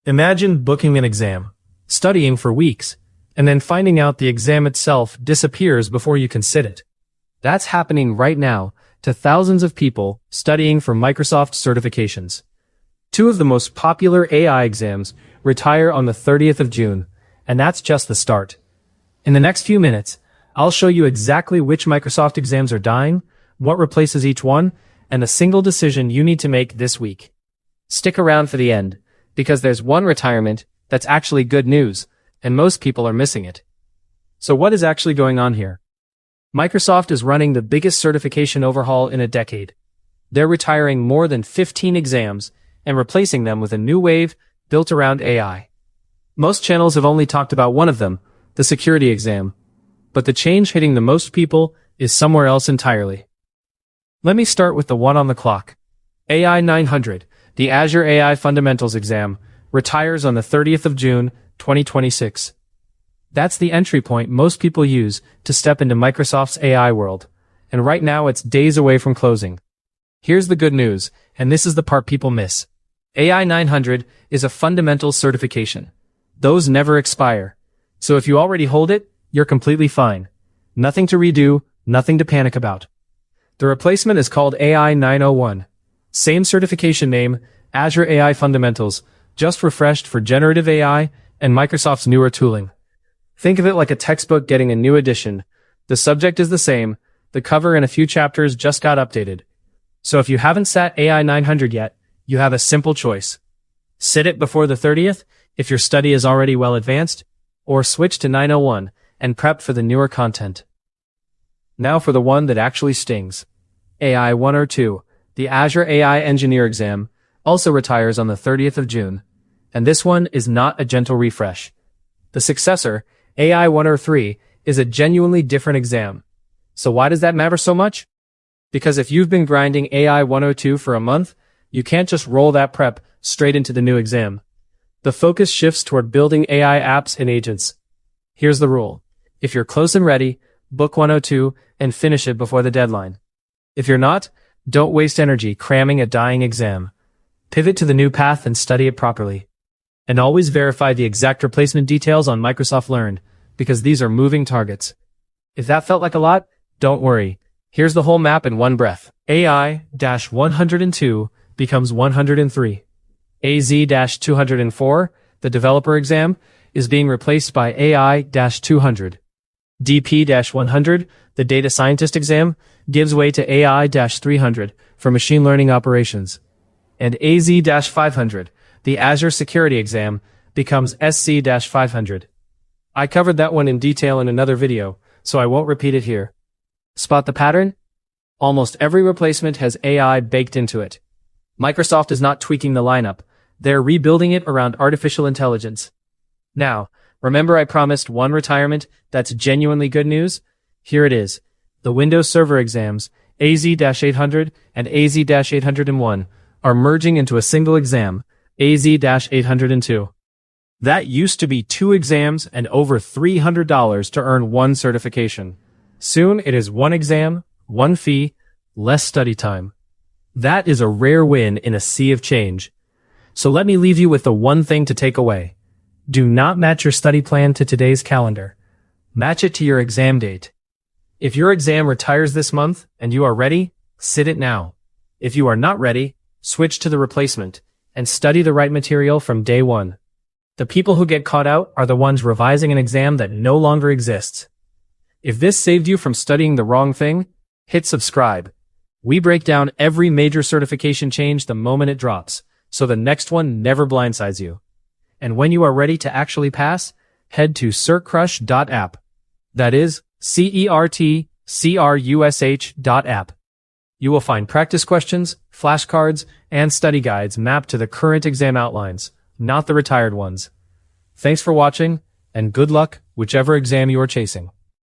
Imagine booking an exam, studying for weeks, and then finding out the exam itself disappears before you can sit it. That's happening right now to thousands of people studying for Microsoft certifications. Two of the most popular AI exams retire on the 30th of June, and that's just the start. In the next few minutes, I'll show you exactly which Microsoft exams are dying, what replaces each one, and a single decision you need to make this week. Stick around for the end, because there's one retirement that's actually good news, and most people are missing it. So what is actually going on here? Microsoft is running the biggest certification overhaul in a decade. They're retiring more than 15 exams and replacing them with a new wave built around AI. Most channels have only talked about one of them, the security exam. But the change hitting the most people is somewhere else entirely. Let me start with the one on the clock. AI 900, the Azure AI Fundamentals exam, retires on the 30th of June, 2026. That's the entry point most people use to step into Microsoft's AI world, and right now it's days away from closing. Here's the good news, and this is the part people miss. AI 900 is a fundamentals certification. Those never expire. So if you already hold it, you're completely fine. Nothing to redo, nothing to panic about. The replacement is called AI 901. Same certification name, Azure AI Fundamentals, just refreshed for generative AI and Microsoft's newer tooling. Think of it like a textbook getting a new edition. The subject is the same, the cover and a few chapters just got updated. So if you haven't sat AI 900 yet, you have a simple choice. Sit it before the 30th, if your study is already well advanced, or switch to 901 and prep for the newer content. Now for the one that actually stings. AI 102, the Azure AI Engineer exam, also retires on the 30th of June. And this one is not a gentle refresh. The successor, AI 103, is a genuinely different exam. So why does that matter so much? Because if you've been grinding AI 102 for a month, you can't just roll that prep straight into the new exam. The focus shifts toward building AI apps and agents. Here's the rule. If you're close and ready, book 102 and finish it before the deadline. If you're not, don't waste energy cramming a dying exam. Pivot to the new path and study it properly. And always verify the exact replacement details on Microsoft Learn, because these are moving targets. If that felt like a lot, don't worry. Here's the whole map in one breath. AI-102 becomes 103. AZ-204, the developer exam, is being replaced by AI-200. DP-100, the data scientist exam, gives way to AI-300 for machine learning operations. And AZ-500, the Azure security exam, becomes SC-500. I covered that one in detail in another video, so I won't repeat it here. Spot the pattern? Almost every replacement has AI baked into it. Microsoft is not tweaking the lineup. They're rebuilding it around artificial intelligence. Now, remember I promised one retirement that's genuinely good news? Here it is. The Windows Server exams, AZ-800 and AZ-801, are merging into a single exam, AZ-802. That used to be 2 exams and over $300 to earn one certification. Soon it is 1 exam, 1 fee, less study time. That is a rare win in a sea of change. So let me leave you with the one thing to take away. Do not match your study plan to today's calendar. Match it to your exam date. If your exam retires this month and you are ready, sit it now. If you are not ready, switch to the replacement and study the right material from day one. The people who get caught out are the ones revising an exam that no longer exists. If this saved you from studying the wrong thing, hit subscribe. We break down every major certification change the moment it drops, so the next one never blindsides you. And when you are ready to actually pass, head to CertCrush.app. That is CertCrush.app. You will find practice questions, flashcards, and study guides mapped to the current exam outlines, not the retired ones. Thanks for watching, and good luck whichever exam you are chasing.